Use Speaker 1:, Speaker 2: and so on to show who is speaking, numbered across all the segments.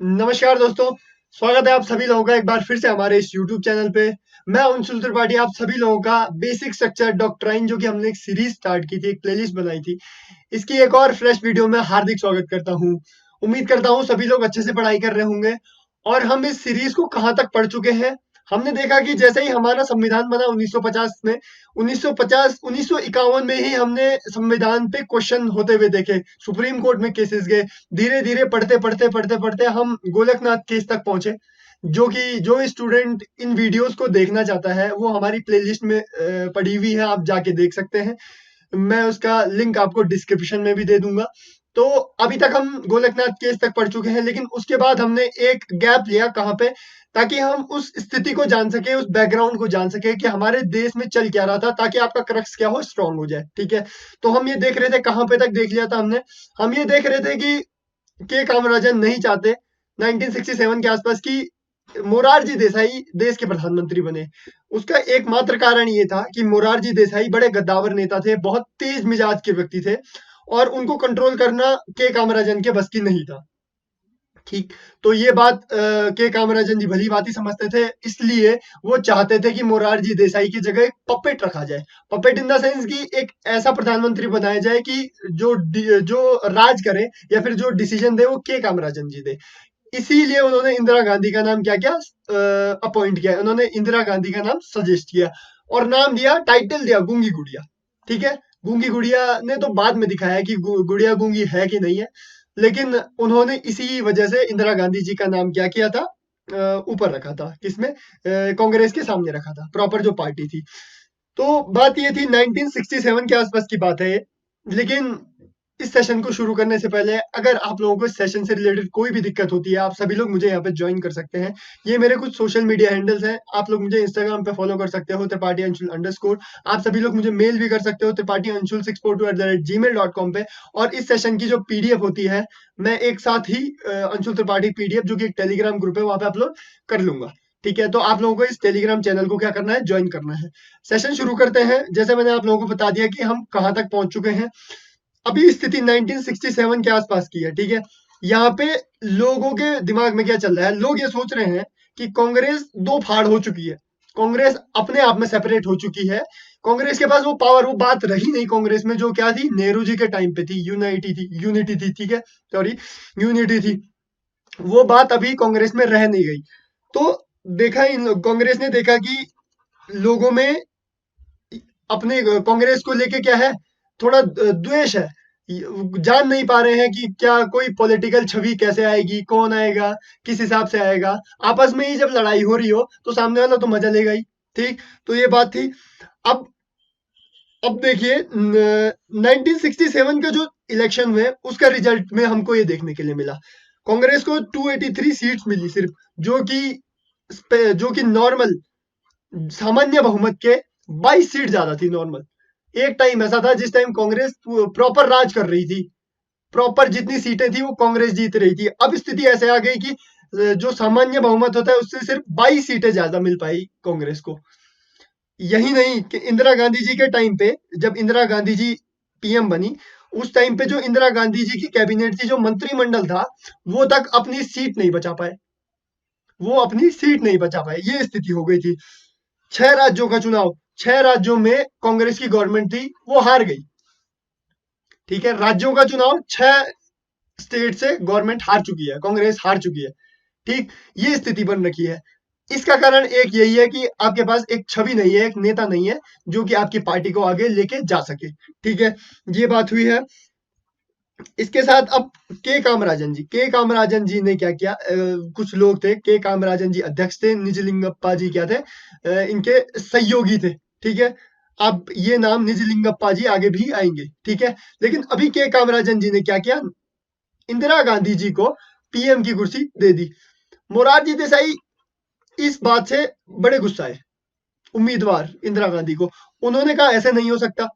Speaker 1: नमस्कार दोस्तों। स्वागत है आप सभी लोगों का एक बार फिर से हमारे इस YouTube चैनल पे। मैं अंशुल त्रिपाठी आप सभी लोगों का बेसिक स्ट्रक्चर डॉक्ट्राइन जो कि हमने एक सीरीज स्टार्ट की थी, एक प्लेलिस्ट बनाई थी, इसकी एक और फ्रेश वीडियो में हार्दिक स्वागत करता हूँ। उम्मीद करता हूँ सभी लोग अच्छे से पढ़ाई कर रहे होंगे। और हम इस सीरीज को कहाँ तक पढ़ चुके हैं, हमने देखा कि जैसे ही हमारा संविधान बना 1950 में, 1951 में ही हमने संविधान पे क्वेश्चन होते हुए देखे, सुप्रीम कोर्ट में केसेस गए। धीरे धीरे पढ़ते पढ़ते पढ़ते पढ़ते हम गोलकनाथ केस तक पहुंचे, जो स्टूडेंट इन वीडियोस को देखना चाहता है वो हमारी प्लेलिस्ट में पड़ी हुई है, आप जाके देख सकते हैं। मैं उसका लिंक आपको डिस्क्रिप्शन में भी दे दूंगा। तो अभी तक हम गोलकनाथ केस तक पढ़ चुके हैं, लेकिन उसके बाद हमने एक गैप लिया कहाँ पे, ताकि हम उस स्थिति को जान सके, उस बैकग्राउंड को जान सके कि हमारे देश में चल क्या रहा था, ताकि आपका क्रक्स क्या हो, स्ट्रांग हो जाए। ठीक है, तो हम ये देख रहे थे, कहाँ पे तक देख लिया था हमने। हम ये देख रहे थे कि के कामराजन नहीं चाहते 1967 के आसपास की मोरारजी देसाई देश के प्रधानमंत्री बने। उसका एकमात्र कारण ये था कि मोरारजी देसाई बड़े गद्दावर नेता थे, बहुत तेज मिजाज के व्यक्ति थे, और उनको कंट्रोल करना के कामराजन के बस की नहीं था। ठीक, तो ये बात के कामराजन जी भली बात ही समझते थे, इसलिए वो चाहते थे कि मोरारजी देसाई की जगह एक पपेट रखा जाए। पपेट इन द सेंस कि एक ऐसा प्रधानमंत्री बनाया जाए कि जो राज करे या फिर जो डिसीजन दे वो के कामराजन जी दे। इसीलिए उन्होंने इंदिरा गांधी का नाम क्या किया, अपॉइंट किया, उन्होंने इंदिरा गांधी का नाम सजेस्ट किया और नाम दिया, टाइटल दिया, गूंगी गुड़िया। ठीक है, गूंगी गुड़िया ने तो बाद में दिखाया कि गुड़िया गूंगी है कि नहीं है, लेकिन उन्होंने इसी वजह से इंदिरा गांधी जी का नाम क्या किया था, ऊपर रखा था, किसमें, कांग्रेस के सामने रखा था, प्रॉपर जो पार्टी थी। तो बात ये थी 1967 के आसपास की बात है ये। लेकिन इस सेशन को शुरू करने से पहले, अगर आप लोगों को इस सेशन से रिलेटेड कोई भी दिक्कत होती है, आप सभी लोग मुझे यहाँ पे ज्वाइन कर सकते हैं। ये मेरे कुछ सोशल मीडिया हैंडल्स हैं, आप लोग मुझे इंस्टाग्राम पे फॉलो कर सकते हो, त्रिपाठी अंशुल अंडरस्कोर। आप सभी लोग मुझे मेल भी कर सकते हो, त्रिपाठी अंशुल 642@gmail.com पे। और इस सेशन की जो पीडीएफ होती है, मैं एक साथ ही अंशुल त्रिपाठी पीडीएफ, जो कि एक टेलीग्राम ग्रुप है, वहां पे अपलोड कर लूंगा। ठीक है, तो आप लोगों को इस टेलीग्राम चैनल को क्या करना है, ज्वाइन करना है। सेशन शुरू करते हैं। जैसे मैंने आप लोगों को बता दिया कि हम कहाँ तक पहुंच चुके हैं। अभी स्थिति 1967 के आसपास की है। ठीक है, यहाँ पे लोगों के दिमाग में क्या चल रहा है, लोग ये सोच रहे हैं कि कांग्रेस दो फाड़ हो चुकी है, कांग्रेस अपने आप में सेपरेट हो चुकी है, कांग्रेस के पास वो पावर, वो बात रही नहीं कांग्रेस में जो क्या थी, नेहरू जी के टाइम पे थी, यूनिटी थी। ठीक है, सॉरी, यूनिटी थी, वो बात अभी कांग्रेस में रह नहीं गई। तो देखा, कांग्रेस ने देखा कि लोगों में अपने कांग्रेस को लेके क्या है, थोड़ा द्वेष है। जान नहीं पा रहे हैं कि क्या कोई पॉलिटिकल छवि कैसे आएगी, कौन आएगा, किस हिसाब से आएगा। आपस में ही जब लड़ाई हो रही हो तो सामने वाला तो मजा लेगा ही। ठीक, तो ये बात थी। अब अब देखिए, 1967 का जो इलेक्शन हुए उसका रिजल्ट में हमको ये देखने के लिए मिला, कांग्रेस को 283 सीट्स मिली सिर्फ, जो कि नॉर्मल सामान्य बहुमत के 22 सीट ज्यादा थी, नॉर्मल। एक टाइम ऐसा था जिस टाइम कांग्रेस प्रॉपर राज कर रही थी, प्रॉपर जितनी सीटें थी वो कांग्रेस जीत रही थी। अब स्थिति ऐसे आ गई कि जो सामान्य बहुमत होता है उससे सिर्फ 22 सीटें ज्यादा मिल पाई कांग्रेस को। यही नहीं कि इंदिरा गांधी जी के टाइम पे, जब इंदिरा गांधी जी पीएम बनी, उस टाइम पे जो इंदिरा गांधी जी की कैबिनेट थी, जो मंत्रिमंडल था, वो तक अपनी सीट नहीं बचा पाए, वो अपनी सीट नहीं बचा पाए, ये स्थिति हो गई थी। 6 राज्यों का चुनाव, 6 राज्यों में कांग्रेस की गवर्नमेंट थी, वो हार गई। ठीक है, राज्यों का चुनाव, 6 स्टेट से गवर्नमेंट हार चुकी है, कांग्रेस हार चुकी है। ठीक, ये स्थिति बन रखी है। इसका कारण एक यही है कि आपके पास एक छवि नहीं है, एक नेता नहीं है जो कि आपकी पार्टी को आगे लेके जा सके। ठीक है, ये बात हुई है। इसके साथ अब के कामराजन जी ने क्या किया, कुछ लोग थे, के कामराजन जी अध्यक्ष थे, निजलिंगप्पा जी क्या थे, इनके सहयोगी थे। ठीक है, अब ये नाम निजलिंगप्पा जी आगे भी आएंगे। ठीक है, लेकिन अभी के कामराजन जी ने क्या किया, इंदिरा गांधी जी को पीएम की कुर्सी दे दी। मोरारजी देसाई इस बात से बड़े गुस्साए, उम्मीदवार इंदिरा गांधी को। उन्होंने कहा ऐसे नहीं हो सकता,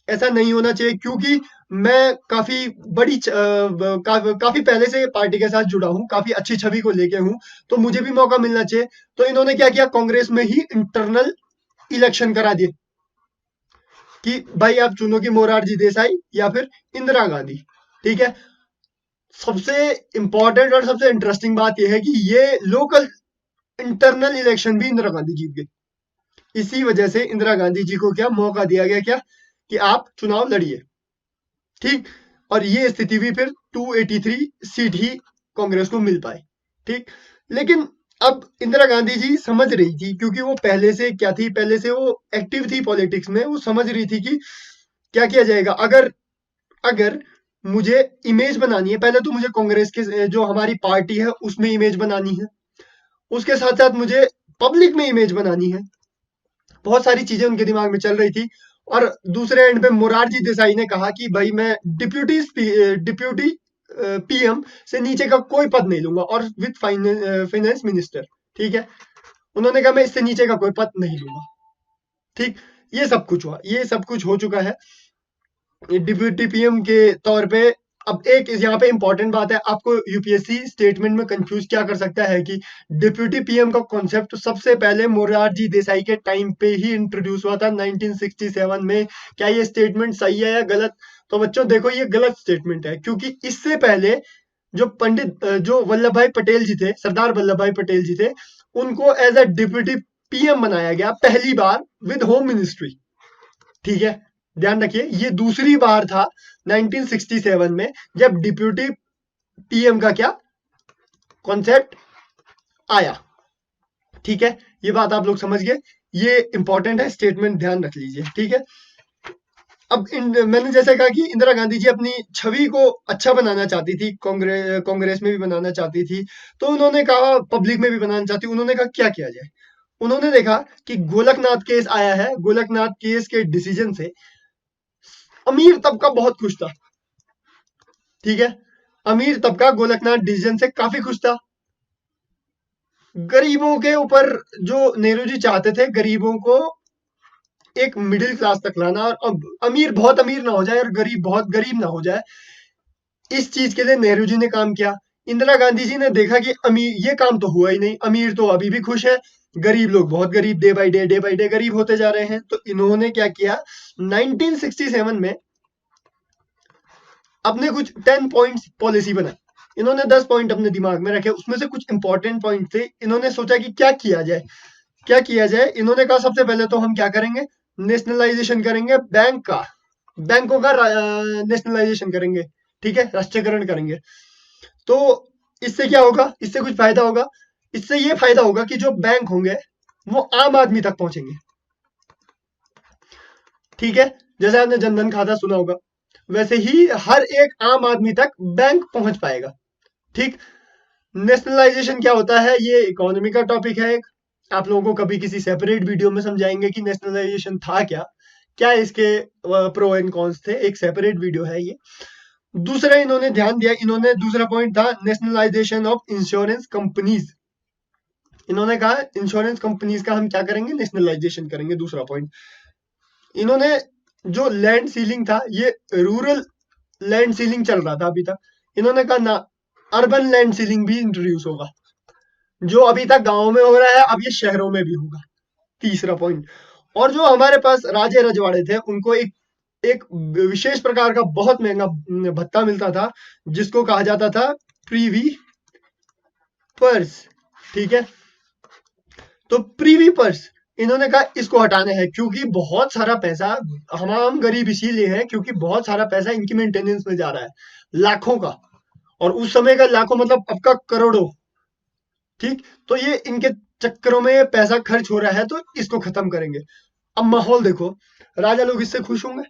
Speaker 1: ऐसा नहीं होना चाहिए, क्योंकि मैं काफी काफी पहले से पार्टी के साथ जुड़ा हूँ, काफी अच्छी छवि को लेके हूँ, तो मुझे भी मौका मिलना चाहिए। तो इन्होंने क्या किया, कांग्रेस में ही इंटरनल इलेक्शन करा दिए कि भाई आप चुनो कि मोरारजी देसाई या फिर इंदिरा गांधी। ठीक है, सबसे इंपॉर्टेंट और सबसे इंटरेस्टिंग बात यह है कि ये लोकल इंटरनल इलेक्शन भी इंदिरा गांधी जीत गई। इसी वजह से इंदिरा गांधी जी को क्या मौका दिया गया, क्या कि आप चुनाव लड़िए, ठीक। और ये स्थिति भी फिर 283 सीट ही कांग्रेस को मिल पाए, ठीक। लेकिन अब इंदिरा गांधी जी समझ रही थी, क्योंकि वो पहले से क्या थी, पहले से वो एक्टिव थी पॉलिटिक्स में, वो समझ रही थी कि क्या किया जाएगा। अगर अगर मुझे इमेज बनानी है, पहले तो मुझे कांग्रेस के जो हमारी पार्टी है उसमें इमेज बनानी है, उसके साथ साथ मुझे पब्लिक में इमेज बनानी है। बहुत सारी चीजें उनके दिमाग में चल रही थी। और दूसरे एंड पे मोरारजी देसाई ने कहा कि भाई मैं डिप्यूटी पीएम से नीचे का कोई पद नहीं लूंगा, और विद फाइनेंस मिनिस्टर, ठीक है। उन्होंने कहा मैं इससे नीचे का कोई पद नहीं लूंगा, ठीक। ये सब कुछ हुआ, ये सब कुछ हो चुका है डिप्यूटी पीएम के तौर पे। अब एक यहाँ पे इंपॉर्टेंट बात है, आपको यूपीएससी स्टेटमेंट में कंफ्यूज क्या कर सकता है कि डिप्यूटी पीएम का कॉन्सेप्ट सबसे पहले मोरारजी देसाई के टाइम पे ही इंट्रोड्यूस हुआ था 1967 में। क्या ये स्टेटमेंट सही है या गलत? तो बच्चों देखो, ये गलत स्टेटमेंट है, क्योंकि इससे पहले जो वल्लभ भाई पटेल जी थे, सरदार वल्लभ भाई पटेल जी थे, उनको एज अ डिप्यूटी पीएम बनाया गया पहली बार विद होम मिनिस्ट्री, ठीक है। ध्यान रखिए, ये दूसरी बार था 1967 में जब डिप्यूटी पीएम का क्या कॉन्सेप्ट आया, ठीक है। ये बात आप लोग समझ गए, ये इंपॉर्टेंट है, स्टेटमेंट ध्यान रख लीजिए, ठीक है। अब मैंने जैसे कहा कि इंदिरा गांधी जी अपनी छवि को अच्छा बनाना चाहती थी, कांग्रेस में भी बनाना चाहती थी, तो उन्होंने कहा पब्लिक में भी बनाना चाहती, उन्होंने कहा क्या किया जाए। उन्होंने देखा कि गोलकनाथ केस आया है, गोलकनाथ केस के डिसीजन से अमीर तबका बहुत खुश था, ठीक है। अमीर तबका गोलकनाथ डिसीजन से काफी खुश था। गरीबों के ऊपर जो नेहरू जी चाहते थे, गरीबों को एक मिडिल क्लास तक लाना, और अब अमीर बहुत अमीर ना हो जाए और गरीब बहुत गरीब ना हो जाए, इस चीज के लिए नेहरू जी ने काम किया। इंदिरा गांधी जी ने देखा कि अमीर ये काम तो हुआ ही नहीं, अमीर तो अभी भी खुश है, गरीब लोग बहुत गरीब डे बाई डे गरीब होते जा रहे हैं। तो इन्होंने क्या किया, 1967 में अपने कुछ 10 पॉइंट्स पॉलिसी बनाई। इन्होंने 10 पॉइंट अपने दिमाग में रखे, उसमें से कुछ इंपॉर्टेंट पॉइंट थे। इन्होंने सोचा कि क्या किया जाए, क्या किया जाए। इन्होंने कहा सबसे पहले तो हम क्या करेंगे, नेशनलाइजेशन करेंगे बैंक का, बैंकों का नेशनलाइजेशन करेंगे, ठीक है, राष्ट्रीयकरण करेंगे। तो इससे क्या होगा, इससे कुछ फायदा होगा। इससे ये फायदा होगा कि जो बैंक होंगे वो आम आदमी तक पहुंचेंगे, ठीक है। जैसे आपने जनधन खाता सुना होगा, वैसे ही हर एक आम आदमी तक बैंक पहुंच पाएगा, ठीक। नेशनलाइजेशन क्या होता है, ये इकोनॉमी का टॉपिक है एक, आप लोगों को कभी किसी सेपरेट वीडियो में समझाएंगे कि नेशनलाइजेशन था क्या, क्या इसके प्रो एंड कॉन्स थे, एक सेपरेट वीडियो है ये। दूसरा इन्होंने ध्यान दिया, इन्होंने दूसरा पॉइंट था नेशनलाइजेशन ऑफ इंश्योरेंस कंपनीज। इन्होंने कहा इंश्योरेंस कंपनीज का हम क्या करेंगे, नेशनलाइजेशन करेंगे, दूसरा पॉइंट। इन्होंने जो लैंड सीलिंग था, ये रूरल लैंड सीलिंग चल रहा था अभी तक, इन्होंने कहा ना, अर्बन लैंड सीलिंग भी इंट्रोड्यूस होगा, जो अभी तक गांवों में हो रहा है अब ये शहरों में भी होगा, तीसरा पॉइंट। और जो हमारे पास राजे रजवाड़े थे, उनको एक एक विशेष प्रकार का बहुत महंगा भत्ता मिलता था, जिसको कहा जाता था प्रीवी पर्स, ठीक है। तो प्रीवी पर्स इन्होंने कहा इसको हटाना है, क्योंकि बहुत सारा पैसा, हम आम गरीब इसीलिए हैं क्योंकि बहुत सारा पैसा इनकी मेंटेनेंस में जा रहा है, लाखों का, और उस समय का लाखों मतलब अब का करोड़ों, ठीक। तो ये इनके चक्करों में पैसा खर्च हो रहा है, तो इसको खत्म करेंगे। अब माहौल देखो, राजा लोग इससे खुश होंगे?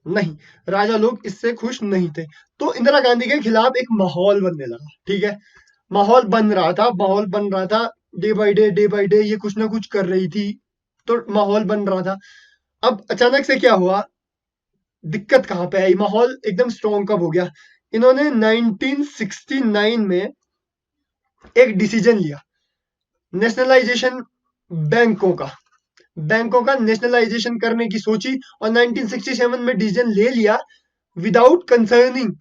Speaker 1: नहीं, राजा लोग इससे खुश नहीं थे। तो इंदिरा गांधी के खिलाफ एक माहौल बनने लगा, ठीक है। माहौल बन रहा था, माहौल बन रहा था, डे बाय डे ये कुछ ना कुछ कर रही थी, तो माहौल बन रहा था। अब अचानक से क्या हुआ, दिक्कत कहां पे आई, माहौल एकदम स्ट्रॉन्ग कब हो गया? इन्होंने 1969 में एक डिसीजन लिया, नेशनलाइजेशन बैंकों का, बैंकों का नेशनलाइजेशन करने की सोची, और 1967 में डिसीजन ले लिया विदाउट कंसर्निंग,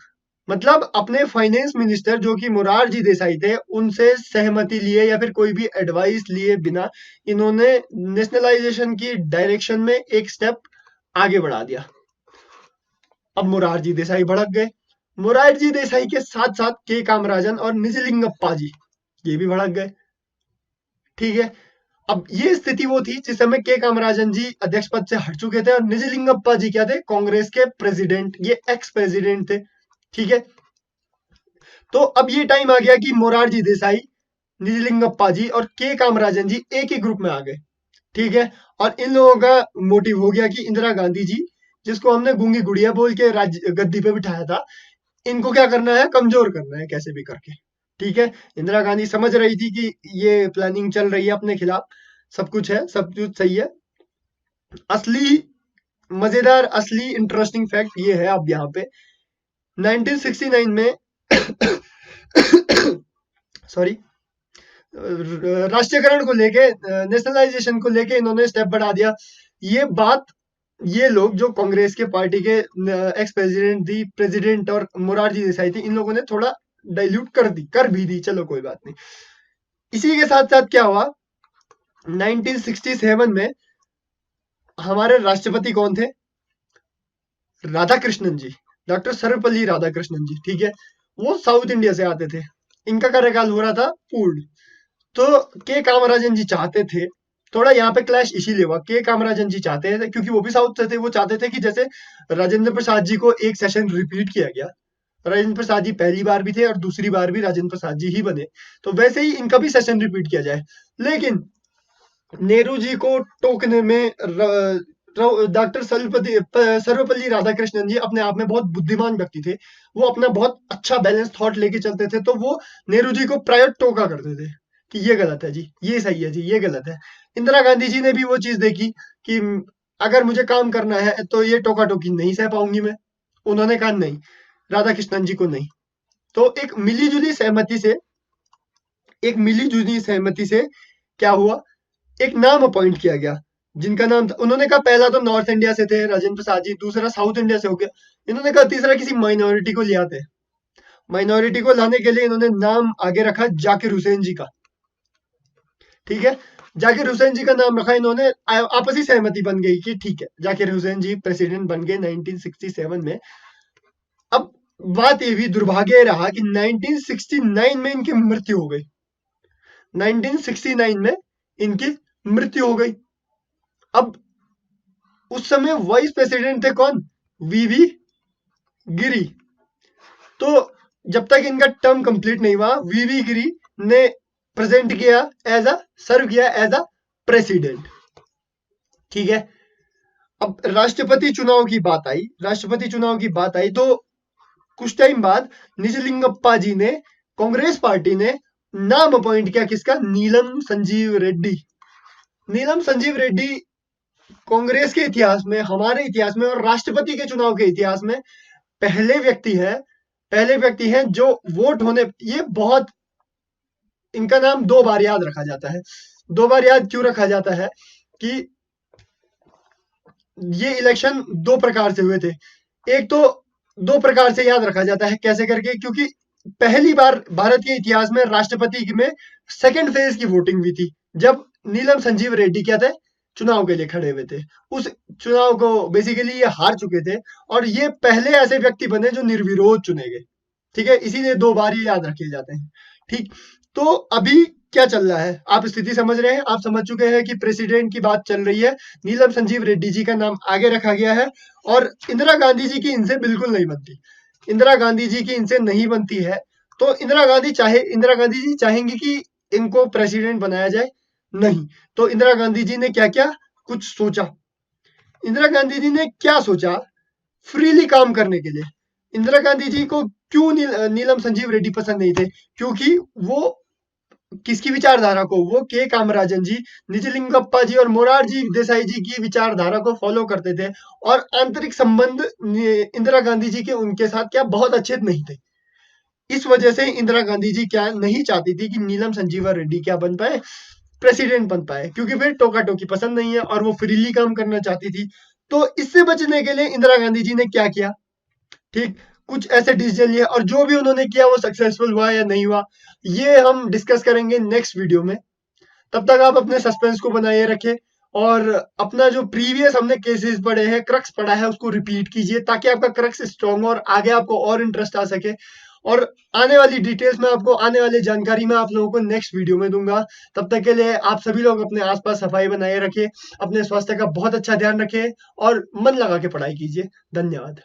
Speaker 1: मतलब अपने फाइनेंस मिनिस्टर जो कि मोरारजी देसाई थे, उनसे सहमति लिए या फिर कोई भी एडवाइस लिए बिना इन्होंने नेशनलाइजेशन की डायरेक्शन में एक स्टेप आगे बढ़ा दिया। अब मोरारजी देसाई भड़क गए, मोरारजी देसाई के साथ साथ के कामराजन और निजलिंगप्पा जी ये भी भड़क गए। ठीक है, अब ये स्थिति वो थी जिस समय के कामराजन जी अध्यक्ष पद से हट चुके थे और निजलिंगप्पा जी क्या थे, कांग्रेस के प्रेसिडेंट, ये एक्स प्रेसिडेंट थे। ठीक है, तो अब ये टाइम आ गया कि मोरारजी देसाई, निजलिंगप्पा जी और के कामराजन जी एक ही ग्रुप में आ गए। ठीक है, और इन लोगों का मोटिव हो गया कि इंदिरा गांधी जी, जिसको हमने गूंगी गुड़िया बोल के गद्दी पे बिठाया था, इनको क्या करना है, कमजोर करना है कैसे भी करके। ठीक है, इंदिरा गांधी समझ रही थी कि ये प्लानिंग चल रही है अपने खिलाफ, सब कुछ है, सब कुछ सही है। असली मजेदार, असली इंटरेस्टिंग फैक्ट ये है अब यहाँ पे 1969 में सॉरी, राष्ट्रीयकरण को लेके, नेशनलाइजेशन को लेके इन्होंने स्टेप बढ़ा दिया। ये बात ये लोग जो कांग्रेस के पार्टी के एक्स प्रेसिडेंट थी, प्रेसिडेंट और मोरारजी देसाई थी, इन लोगों ने थोड़ा डाइल्यूट कर भी दी, चलो कोई बात नहीं। इसी के साथ साथ क्या हुआ, 1967 में हमारे राष्ट्रपति कौन थे, राधाकृष्णन जी, डॉक्टर सर्वपल्ली राधाकृष्णन जी। ठीक है, वो साउथ इंडिया से आते थे, इनका कार्यकाल हो रहा था पूर्ण। तो के कामराजन जी चाहते थे, थोड़ा यहाँ पे क्लैश इसीलिए हुआ, के कामराजन जी चाहते थे क्योंकि वो भी साउथ से थे, वो चाहते थे कि जैसे राजेंद्र प्रसाद जी को एक सेशन रिपीट किया गया, राजेंद्र प्रसाद जी पहली बार भी थे और दूसरी बार भी राजेंद्र प्रसाद जी ही बने, तो वैसे ही इनका भी सेशन रिपीट किया जाए। लेकिन नेहरू जी को टोकने में डॉक्टर सर्वपल्ली राधाकृष्णन जी अपने आप में बहुत बुद्धिमान व्यक्ति थे, वो अपना बहुत अच्छा बैलेंस थॉट लेके चलते थे, तो वो नेहरू जी को प्राय टोका करते थे कि ये गलत है जी, ये सही है जी, ये गलत है। इंदिरा गांधी जी ने भी वो चीज देखी कि अगर मुझे काम करना है तो ये टोका टोकी नहीं सह पाऊंगी मैं, उन्होंने कहा नहीं, राधाकृष्णन जी को नहीं। तो एक मिली जुली सहमति से क्या हुआ, एक नाम अपॉइंट किया गया, जिनका नाम था, उन्होंने कहा पहला तो नॉर्थ इंडिया से थे राजेंद्र प्रसाद जी, दूसरा साउथ इंडिया से हो गया, इन्होंने कहा तीसरा किसी माइनॉरिटी को ले आते। माइनॉरिटी को लाने के लिए इन्होंने नाम आगे रखा जाकिर हुसैन जी का। ठीक है, जाकिर हुसैन जी का नाम रखा इन्होंने, आपसी सहमति बन गई कि ठीक है जाकिर हुसैन जी प्रेसिडेंट बन गए 1967 में। अब बात ये भी दुर्भाग्य रहा कि 1969 में इनकी मृत्यु हो गई, 1969 में इनकी मृत्यु हो गई। अब उस समय वाइस प्रेसिडेंट थे कौन, वीवी गिरी। तो जब तक इनका टर्म कंप्लीट नहीं हुआ, वीवी गिरी ने प्रेजेंट किया सर्व किया एज अ प्रेसिडेंट। ठीक है, अब राष्ट्रपति चुनाव की बात आई तो कुछ टाइम बाद निजलिंगप्पा जी ने, कांग्रेस पार्टी ने नाम अपॉइंट किया किसका, नीलम संजीव रेड्डी। नीलम संजीव रेड्डी कांग्रेस के इतिहास में, हमारे इतिहास में और राष्ट्रपति के चुनाव के इतिहास में पहले व्यक्ति हैं जो वोट होने, ये बहुत, इनका नाम 2 बार याद रखा जाता है। 2 बार याद क्यों रखा जाता है कि ये इलेक्शन 2 प्रकार से हुए थे। एक तो 2 प्रकार से याद रखा जाता है, कैसे करके, क्योंकि पहली बार भारत के इतिहास में राष्ट्रपति में सेकंड फेज की वोटिंग हुई थी, जब नीलम संजीव रेड्डी क्या थे, चुनाव के लिए खड़े हुए थे। उस चुनाव को बेसिकली ये हार चुके थे और ये पहले ऐसे व्यक्ति बने जो निर्विरोध चुने गए। ठीक है, इसीलिए 2 बार ये याद रखे जाते हैं। ठीक, तो अभी क्या चल रहा है, आप स्थिति समझ रहे हैं, आप समझ चुके हैं कि प्रेसिडेंट की बात चल रही है, नीलम संजीव रेड्डी जी का नाम आगे रखा गया है और इंदिरा गांधी जी की इनसे बिल्कुल नहीं बनती, इंदिरा गांधी जी की इनसे नहीं बनती है। तो इंदिरा गांधी जी चाहेंगी कि इनको प्रेसिडेंट बनाया जाए, नहीं। तो इंदिरा गांधी जी ने क्या क्या कुछ सोचा, इंदिरा गांधी जी ने क्या सोचा, फ्रीली काम करने के लिए। इंदिरा गांधी जी को क्यों नीलम संजीव रेड्डी पसंद नहीं थे, क्योंकि वो किसकी विचारधारा को, वो के कामराजन जी, निजलिंगप्पा जी और मोरारजी देसाई जी की विचारधारा को फॉलो करते थे और आंतरिक संबंध इंदिरा गांधी जी के उनके साथ क्या बहुत अच्छे नहीं थे। इस वजह से इंदिरा गांधी जी क्या नहीं चाहती थी कि नीलम संजीवा रेड्डी क्या बन पाए, प्रेसिडेंट बन पाए, क्योंकि फिर टोका टोकी पसंद नहीं है और वो फ्रीली काम करना चाहती थी। तो इससे बचने के लिए इंदिरा गांधी जी ने क्या किया, ठीक, कुछ ऐसे डिसीजन लिए और जो भी उन्होंने किया वो सक्सेसफुल हुआ या नहीं हुआ, ये हम डिस्कस करेंगे नेक्स्ट वीडियो में। तब तक आप अपने सस्पेंस को बनाए रखें और अपना जो प्रीवियस हमने केसेस पढ़े हैं, क्रक्स पढ़ा है, उसको रिपीट कीजिए ताकि आपका क्रक्स स्ट्रॉन्ग हो और आगे आपको और इंटरेस्ट आ सके। और आने वाली डिटेल्स मैं आपको आने वाली जानकारी मैं आप लोगों को नेक्स्ट वीडियो में दूंगा। तब तक के लिए आप सभी लोग अपने आसपास सफाई बनाए रखें, अपने स्वास्थ्य का बहुत अच्छा ध्यान रखें और मन लगा के पढ़ाई कीजिए। धन्यवाद।